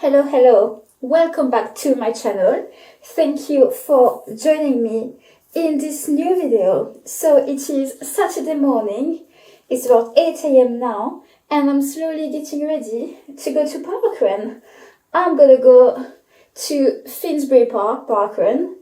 Hello, welcome back to my channel. Thank you for joining me in this new video. So it is Saturday morning, it's about 8 a.m. now, and I'm slowly getting ready to go to Parkrun. I'm gonna go to Finsbury Parkrun.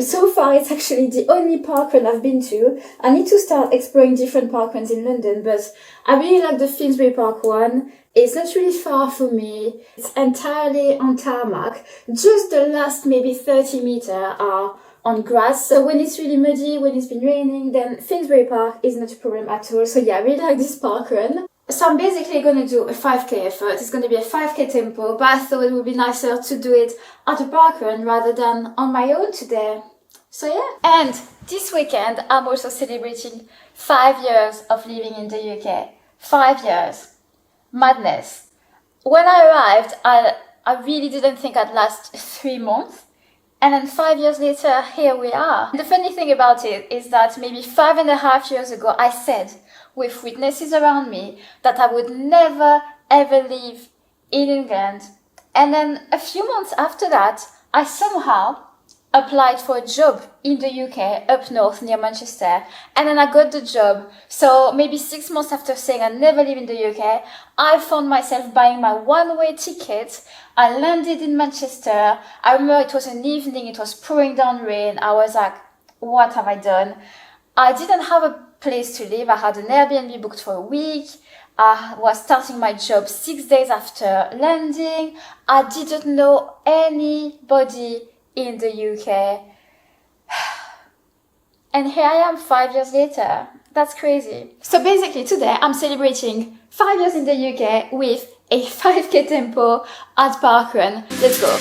So far it's actually the only parkrun I've been to. I need to start exploring different parkruns in London, but I really like the Finsbury Park one. It's not really far from me. It's entirely on tarmac. Just the last maybe 30 meters are on grass. So when it's really muddy, when it's been raining, then Finsbury Park is not a problem at all. So yeah, I really like this parkrun. So I'm basically going to do a 5k effort. It's going to be a 5k tempo, but I thought it would be nicer to do it at a parkrun rather than on my own today. So yeah. And this weekend, I'm also celebrating 5 years of living in the UK. 5 years. Madness. When I arrived, I really didn't think I'd last 3 months. And then 5 years later, here we are. The funny thing about it is that maybe 5.5 years ago, I said, with witnesses around me, that I would never ever live in England. And then a few months after that, I somehow applied for a job in the UK, up north near Manchester, and then I got the job. So maybe 6 months after saying I'd never live in the UK, I found myself buying my one-way ticket. I landed in Manchester. I remember it was an evening, it was pouring down rain. I was like, what have I done? I didn't have a place to live. I had an Airbnb booked for a week. I was starting my job 6 days after landing. I didn't know anybody in the UK. And here I am 5 years later. That's crazy. So basically today I'm celebrating 5 years in the UK with a 5k tempo at Parkrun. Let's go.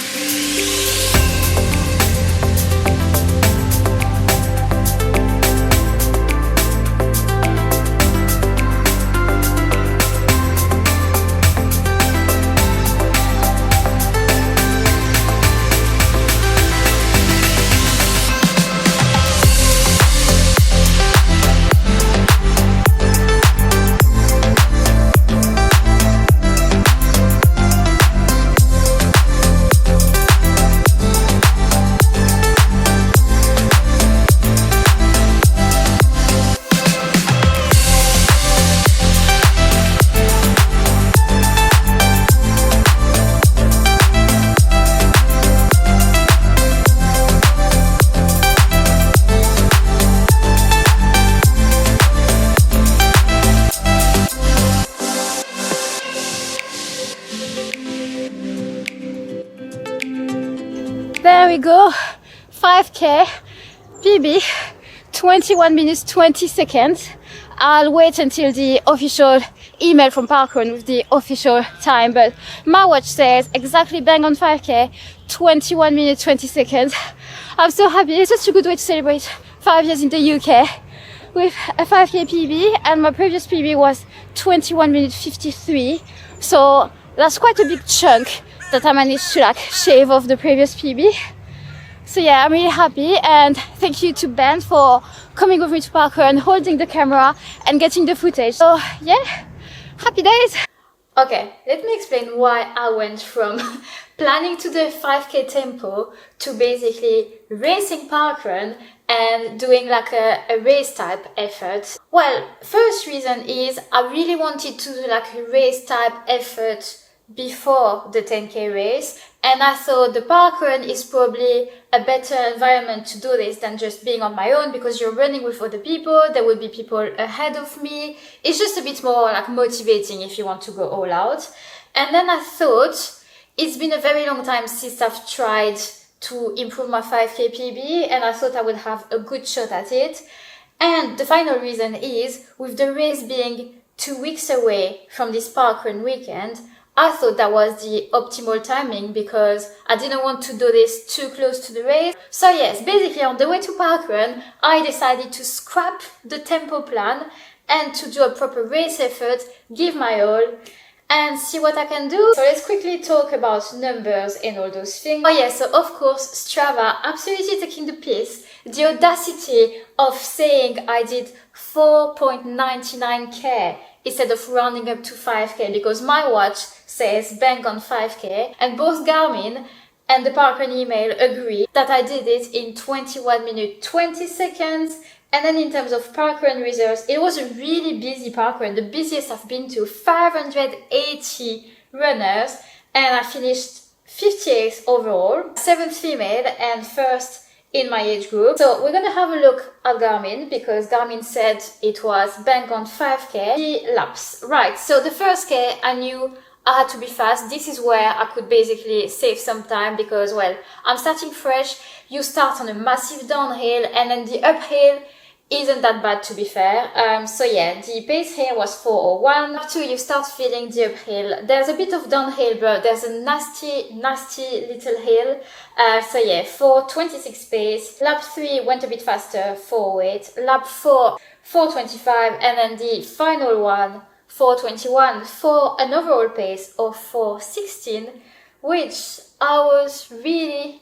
There we go, 5k PB, 21 minutes 20 seconds. I'll wait until the official email from Parkrun with the official time, but my watch says exactly bang on 5k, 21 minutes 20 seconds. I'm so happy. It's such a good way to celebrate 5 years in the UK with a 5k PB, and my previous PB was 21 minutes 53, so that's quite a big chunk that I managed to shave off the previous PB. So yeah, I'm really happy, and thank you to Ben for coming with me to Parkrun, holding the camera and getting the footage. So yeah, happy days. Okay, let me explain why I went from planning to do 5k tempo to basically racing Parkrun and doing a race type effort. Well, first reason is I really wanted to do a race type effort before the 10k race, and I thought the parkrun is probably a better environment to do this than just being on my own, because you're running with other people, there will be people ahead of me. It's just a bit more motivating if you want to go all out. And then I thought it's been a very long time since I've tried to improve my 5k PB, and I thought I would have a good shot at it. And the final reason is, with the race being 2 weeks away from this parkrun weekend, I thought that was the optimal timing, because I didn't want to do this too close to the race. So yes, basically on the way to Parkrun, I decided to scrap the tempo plan and to do a proper race effort, give my all, and see what I can do. So let's quickly talk about numbers and all those things. Oh yeah, so of course Strava absolutely taking the piss. The audacity of saying I did 4.99k instead of rounding up to 5k, because my watch says bang on 5k, and both Garmin and the parkrun email agree that I did it in 21 minutes 20 seconds. And then in terms of parkrun results, it was a really busy parkrun, the busiest I've been to, 580 runners, and I finished 58th overall, 7th female and 1st in my age group. So we're gonna have a look at Garmin, because Garmin said it was bang on 5k. The laps, right, so the first K I knew I had to be fast. This is where I could basically save some time, because, well, I'm starting fresh. You start on a massive downhill, and then the uphill isn't that bad, to be fair. So yeah, the pace here was 4:01. Lap 2, you start feeling the uphill. There's a bit of downhill, but there's a nasty little hill. So yeah, 4:26 pace. Lap 3 went a bit faster, 4:08. Lap 4, 4:25, and then the final one, 4:21, for an overall pace of 4:16, which I was really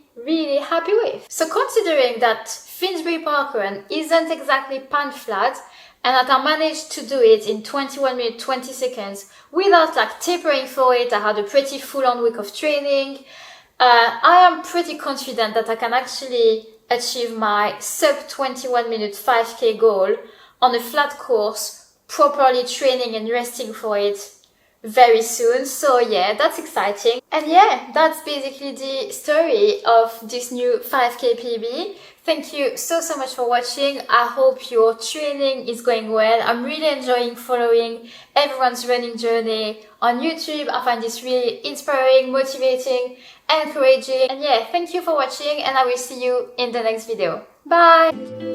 happy with. So considering that Finsbury Parkrun isn't exactly pan flat, and that I managed to do it in 21 minutes 20 seconds without like tapering for it, I had a pretty full-on week of training, I am pretty confident that I can actually achieve my sub 21 minute 5k goal on a flat course, properly training and resting for it very soon. So yeah, that's exciting. And yeah, that's basically the story of this new 5k PB. Thank you so much for watching. I hope your training is going well. I'm really enjoying following everyone's running journey on YouTube. I find this really inspiring, motivating, encouraging. And yeah, thank you for watching, and I will see you in the next video. Bye!